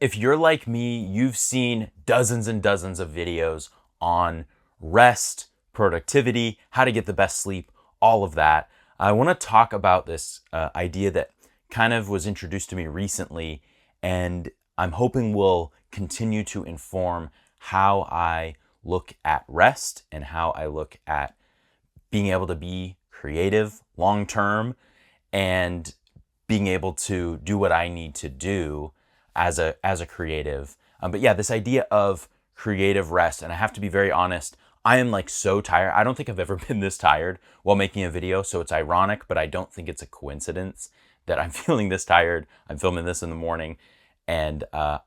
If you're like me, you've seen dozens and dozens of videos on rest, productivity, how to get the best sleep, all of that. I want to talk about this idea that kind of was introduced to me recently, and I'm hoping will continue to inform how I look at rest and how I look at being able to be creative long term and being able to do what I need to do as a creative. But yeah, this idea of creative rest, and I have to be very honest, I am like so tired. I don't think I've ever been this tired while making a video, so it's ironic, but I don't think it's a coincidence that I'm feeling this tired. I'm filming this in the morning, and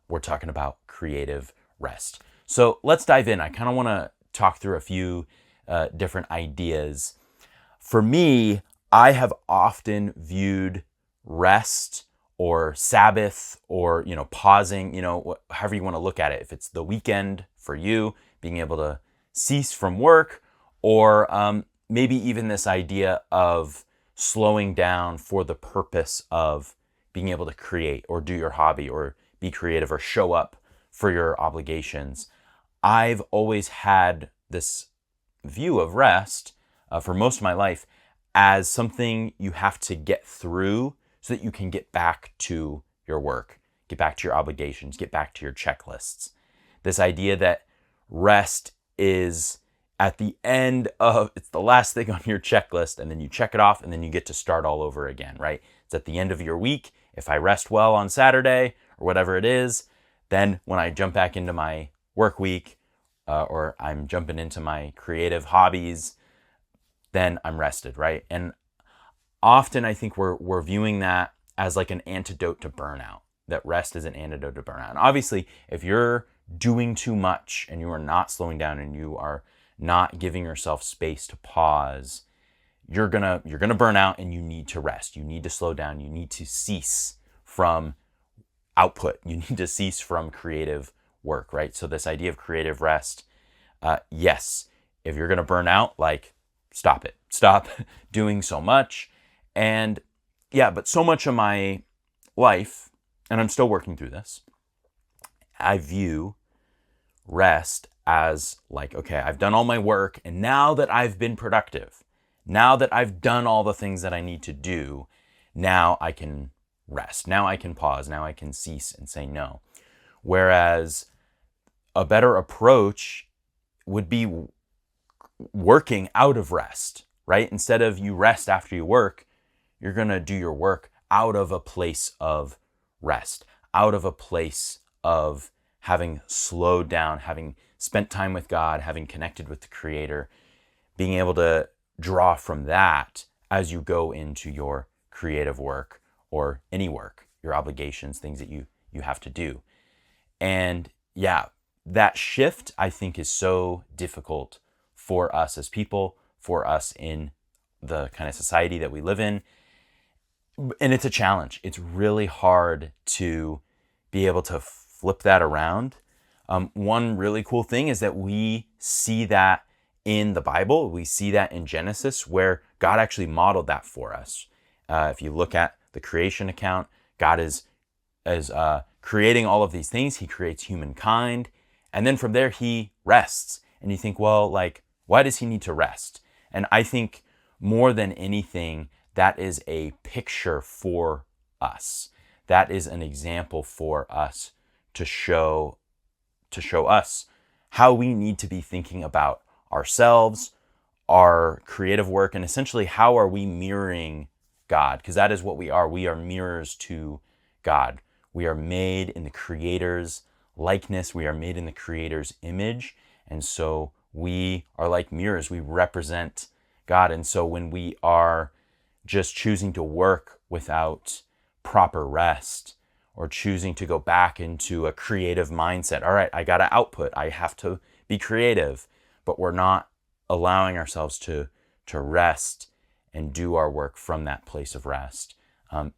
we're talking about creative rest. So let's dive in. I kind of want to talk through a few different ideas. For me, I have often viewed rest or Sabbath or, pausing, however you want to look at it. If it's the weekend for you, being able to cease from work, or maybe even this idea of slowing down for the purpose of being able to create or do your hobby or be creative or show up for your obligations. I've always had this view of rest for most of my life as something you have to get through so that you can get back to your work, get back to your obligations, get back to your checklists. This idea that rest is at the end of, it's the last thing on your checklist, and then you check it off and then you get to start all over again, right? It's at the end of your week. If I rest well on Saturday or whatever it is, then when I jump back into my work week or I'm jumping into my creative hobbies, then I'm rested, right? And often I think we're viewing that as like an antidote to burnout, that rest is an antidote to burnout. And obviously, if you're doing too much and you are not slowing down and you are not giving yourself space to pause, you're gonna burn out and you need to rest. You need to slow down. You need to cease from output. You need to cease from creative work, right? So this idea of creative rest, yes, if you're gonna burn out, like stop it. Stop doing so much. And yeah, but so much of my life, and I'm still working through this, I view rest as like, okay, I've done all my work, and now that I've been productive, now that I've done all the things that I need to do, now I can rest. Now I can pause. Now I can cease and say no. Whereas a better approach would be working out of rest, right? Instead of you rest after you work, you're going to do your work out of a place of rest, out of a place of having slowed down, having spent time with God, having connected with the Creator, being able to draw from that as you go into your creative work or any work, your obligations, things that you have to do. And yeah, that shift I think is so difficult for us as people, for us in the kind of society that we live in. And it's a challenge. It's really hard to be able to flip that around. One really cool thing is that we see that in the Bible. We see that in Genesis, where God actually modeled that for us. If you look at the creation account, God is creating all of these things. He creates humankind. And then from there, he rests. And you think, well, like, why does he need to rest? And I think more than anything, that is a picture for us. That is an example for us to show us how we need to be thinking about ourselves, our creative work, and essentially how are we mirroring God? Because that is what we are. We are mirrors to God. We are made in the Creator's likeness. We are made in the Creator's image. And so we are like mirrors. We represent God. And so when we are just choosing to work without proper rest, or choosing to go back into a creative mindset, all right, I got to output, I have to be creative, but we're not allowing ourselves to rest and do our work from that place of rest,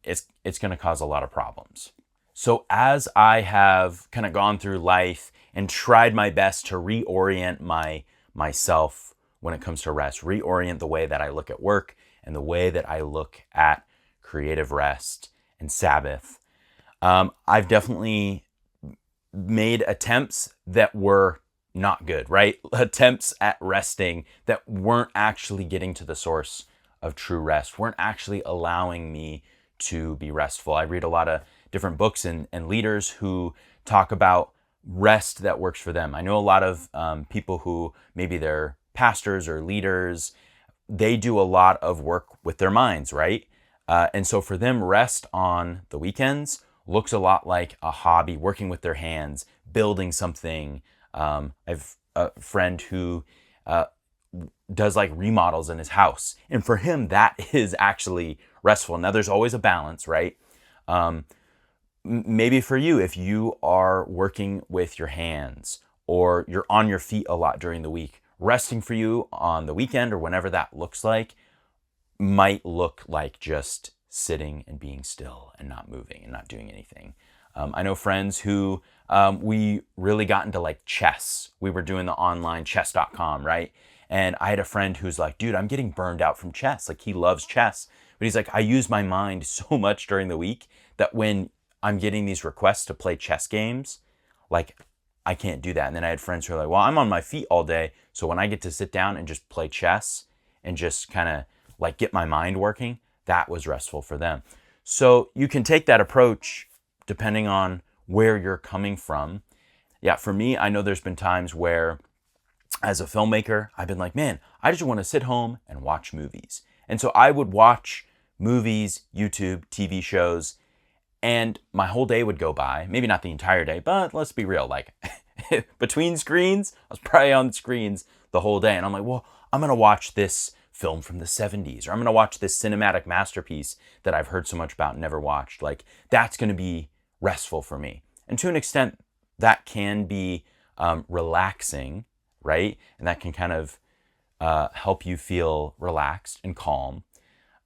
it's going to cause a lot of problems. So as I have kind of gone through life and tried my best to reorient myself when it comes to rest, reorient the way that I look at work and the way that I look at creative rest and Sabbath, I've definitely made attempts that were not good, right? Attempts at resting that weren't actually getting to the source of true rest, weren't actually allowing me to be restful. I read a lot of different books and leaders who talk about rest that works for them. I know a lot of people who maybe they're pastors or leaders, they do a lot of work with their minds, right? And so for them, rest on the weekends looks a lot like a hobby, working with their hands, building something. I've a friend who does like remodels in his house. And for him, that is actually restful. Now, there's always a balance, right? Maybe for you, if you are working with your hands or you're on your feet a lot during the week, resting for you on the weekend or whenever that looks like might look like just sitting and being still and not moving and not doing anything. I know friends who we really got into like chess. We were doing the online chess.com, right? And I had a friend who's like, dude, I'm getting burned out from chess. Like, he loves chess, but he's like, I use my mind so much during the week that when I'm getting these requests to play chess games, like, I can't do that. And then I had friends who are like, well, I'm on my feet all day, so when I get to sit down and just play chess and just kind of like get my mind working, that was restful for them. So you can take that approach depending on where you're coming from. Yeah, for me, I know there's been times where as a filmmaker, I've been like, man, I just want to sit home and watch movies. And so I would watch movies, YouTube, TV shows, and my whole day would go by. Maybe not the entire day, but let's be real. Like between screens, I was probably on screens the whole day. And I'm like, well, I'm going to watch this film from the 70s, or I'm going to watch this cinematic masterpiece that I've heard so much about and never watched. Like, that's going to be restful for me. And to an extent, that can be relaxing, right? And that can kind of help you feel relaxed and calm.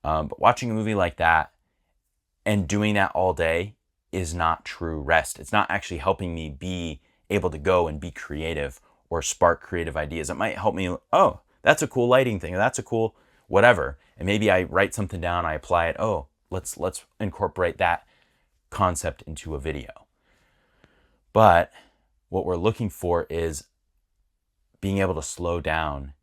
But watching a movie like that and doing that all day is not true rest. It's not actually helping me be able to go and be creative or spark creative ideas. It might help me, oh, that's a cool lighting thing, or that's a cool whatever. And maybe I write something down, I apply it. Oh, let's incorporate that concept into a video. But what we're looking for is being able to slow down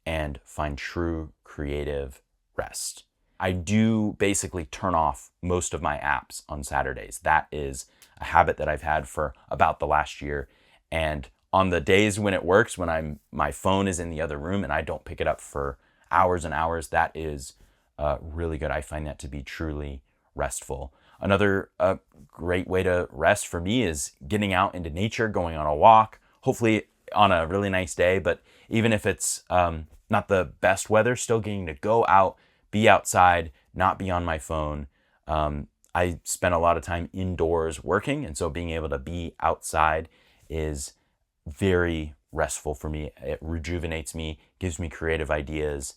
and find true creative rest. I do basically turn off most of my apps on Saturdays. That is a habit that I've had for about the last year. And on the days when it works, when my phone is in the other room and I don't pick it up for hours and hours, that is really good. I find that to be truly restful. Another great way to rest for me is getting out into nature, going on a walk, hopefully on a really nice day. But even if it's not the best weather, still getting to go out, be outside, not be on my phone. I spend a lot of time indoors working, and so being able to be outside is very restful for me. It rejuvenates me, gives me creative ideas.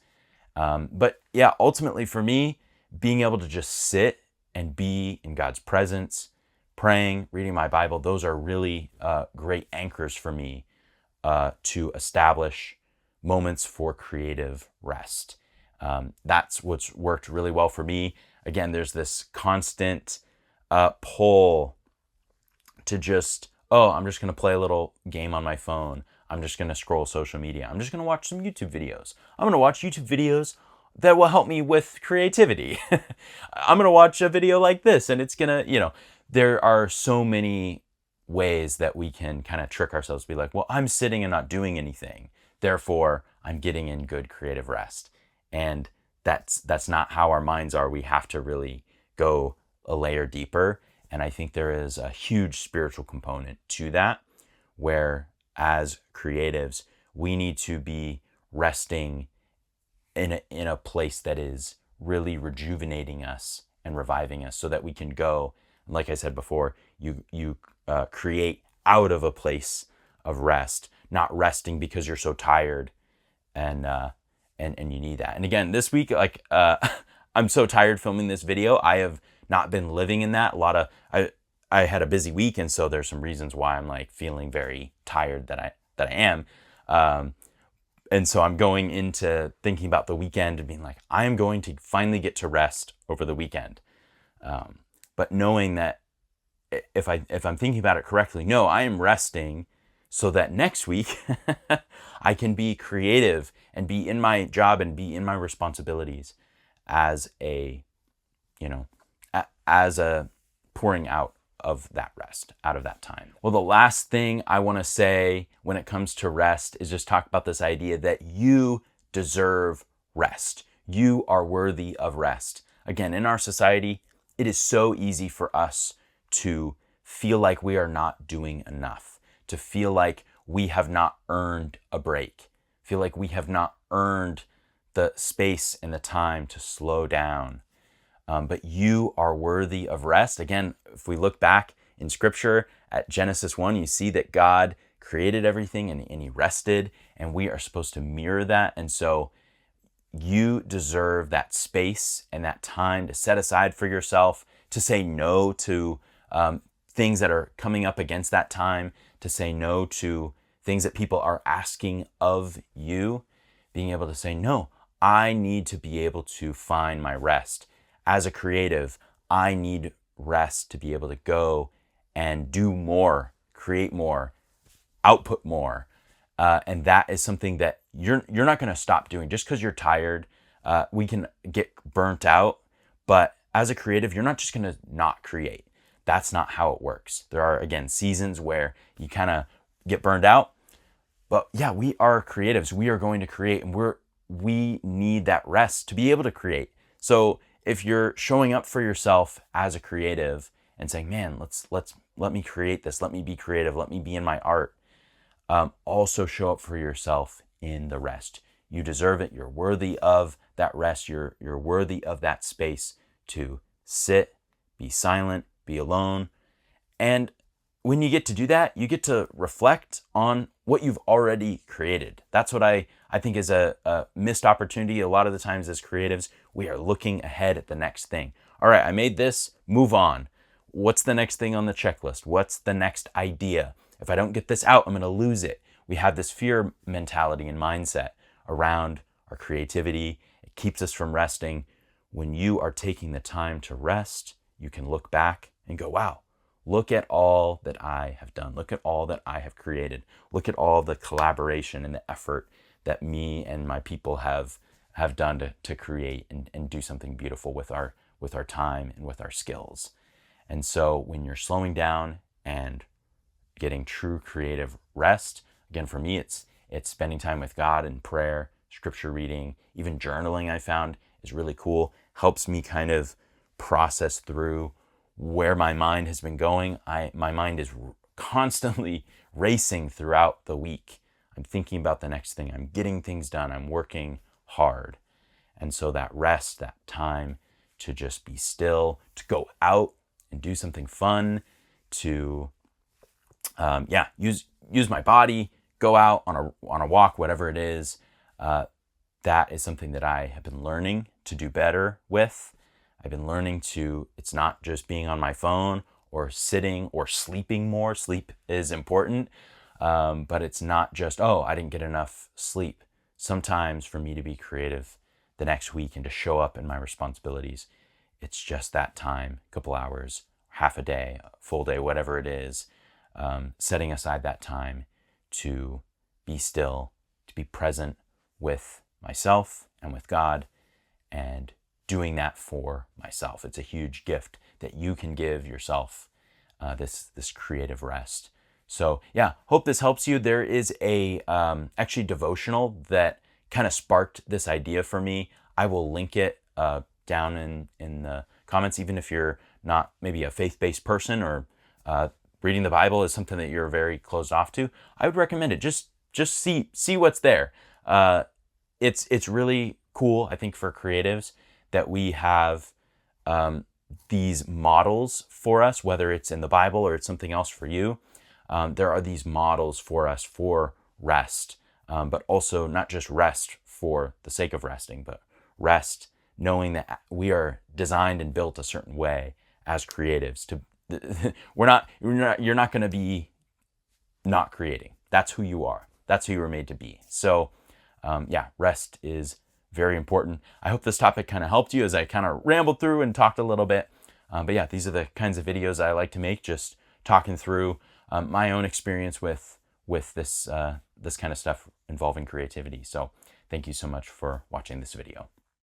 But yeah, ultimately for me, being able to just sit and be in God's presence, praying, reading my Bible, those are really great anchors for me to establish moments for creative rest. That's what's worked really well for me. Again, there's this constant pull to just, oh, I'm just going to play a little game on my phone. I'm just going to scroll social media. I'm just going to watch some YouTube videos. I'm going to watch YouTube videos that will help me with creativity. I'm going to watch a video like this, and it's going to, there are so many ways that we can kind of trick ourselves to be like, well, I'm sitting and not doing anything, therefore I'm getting in good creative rest. And that's not how our minds are. We have to really go a layer deeper. And I think there is a huge spiritual component to that, where as creatives, we need to be resting in a place that is really rejuvenating us and reviving us, so that we can go, like I said before, you create out of a place of rest, not resting because you're so tired and you need that. And again, this week, like I'm so tired filming this video. I have not been living in that. I had a busy week, and so there's some reasons why I'm like feeling very tired that I am. And so I'm going into thinking about the weekend and being like, I am going to finally get to rest over the weekend. But knowing that if I'm thinking about it correctly, no, I am resting so that next week I can be creative and be in my job and be in my responsibilities as a, as a pouring out of that rest, out of that time. Well, the last thing I want to say when it comes to rest is just talk about this idea that you deserve rest. You are worthy of rest. Again, in our society, it is so easy for us to feel like we are not doing enough, to feel like we have not earned a break, feel like we have not earned the space and the time to slow down. But you are worthy of rest. Again, if we look back in Scripture at Genesis 1, you see that God created everything and He rested, and we are supposed to mirror that. And so you deserve that space and that time to set aside for yourself, to say no to things that are coming up against that time, to say no to things that people are asking of you, being able to say, no, I need to be able to find my rest. As a creative, I need rest to be able to go and do more, create more, output more. And that is something that you're not going to stop doing just because you're tired. We can get burnt out, but as a creative, you're not just going to not create. That's not how it works. There are, again, seasons where you kind of get burned out. But yeah, we are creatives. We are going to create, and we need that rest to be able to create. So if you're showing up for yourself as a creative and saying, man, let me create this, let me be creative, let me be in my art, also show up for yourself in the rest. You deserve it. You're worthy of that rest. You're worthy of that space to sit, be silent, be alone. And when you get to do that, you get to reflect on what you've already created. That's what I think is a missed opportunity. A lot of the times as creatives, we are looking ahead at the next thing. All right, I made this, move on. What's the next thing on the checklist? What's the next idea? If I don't get this out, I'm going to lose it. We have this fear mentality and mindset around our creativity. It keeps us from resting. When you are taking the time to rest, you can look back and go, wow, look at all that I have done. Look at all that I have created. Look at all the collaboration and the effort that me and my people have done to create and do something beautiful with our time and with our skills. And so when you're slowing down and getting true creative rest, again, for me, it's spending time with God in prayer, scripture reading, even journaling I found is really cool. Helps me kind of process through where my mind has been going. My mind is constantly racing throughout the week. I'm thinking about the next thing. I'm getting things done. I'm working hard. And so that rest, that time to just be still, to go out and do something fun, to use my body, go out on a walk, whatever it is. That is something that I have been learning to do better with. I've been learning it's not just being on my phone or sitting or sleeping more. Sleep is important, but it's not just, I didn't get enough sleep. Sometimes for me to be creative the next week and to show up in my responsibilities, it's just that time, a couple hours, half a day, a full day, whatever it is, setting aside that time to be still, to be present with myself and with God, and doing that for myself. It's a huge gift that you can give yourself, this creative rest. So yeah, hope this helps you. There is a actually devotional that kind of sparked this idea for me. I will link it down in the comments, even if you're not maybe a faith-based person or reading the Bible is something that you're very closed off to. I would recommend it. Just see what's there. It's really cool, I think, for creatives that we have these models for us, whether it's in the Bible or it's something else for you. There are these models for us for rest, but also not just rest for the sake of resting, but rest knowing that we are designed and built a certain way as creatives. You're not going to be not creating. That's who you are. That's who you were made to be. So rest is very important. I hope this topic kind of helped you as I kind of rambled through and talked a little bit. But yeah, these are the kinds of videos I like to make, just talking through my own experience with this kind of stuff involving creativity. So thank you so much for watching this video.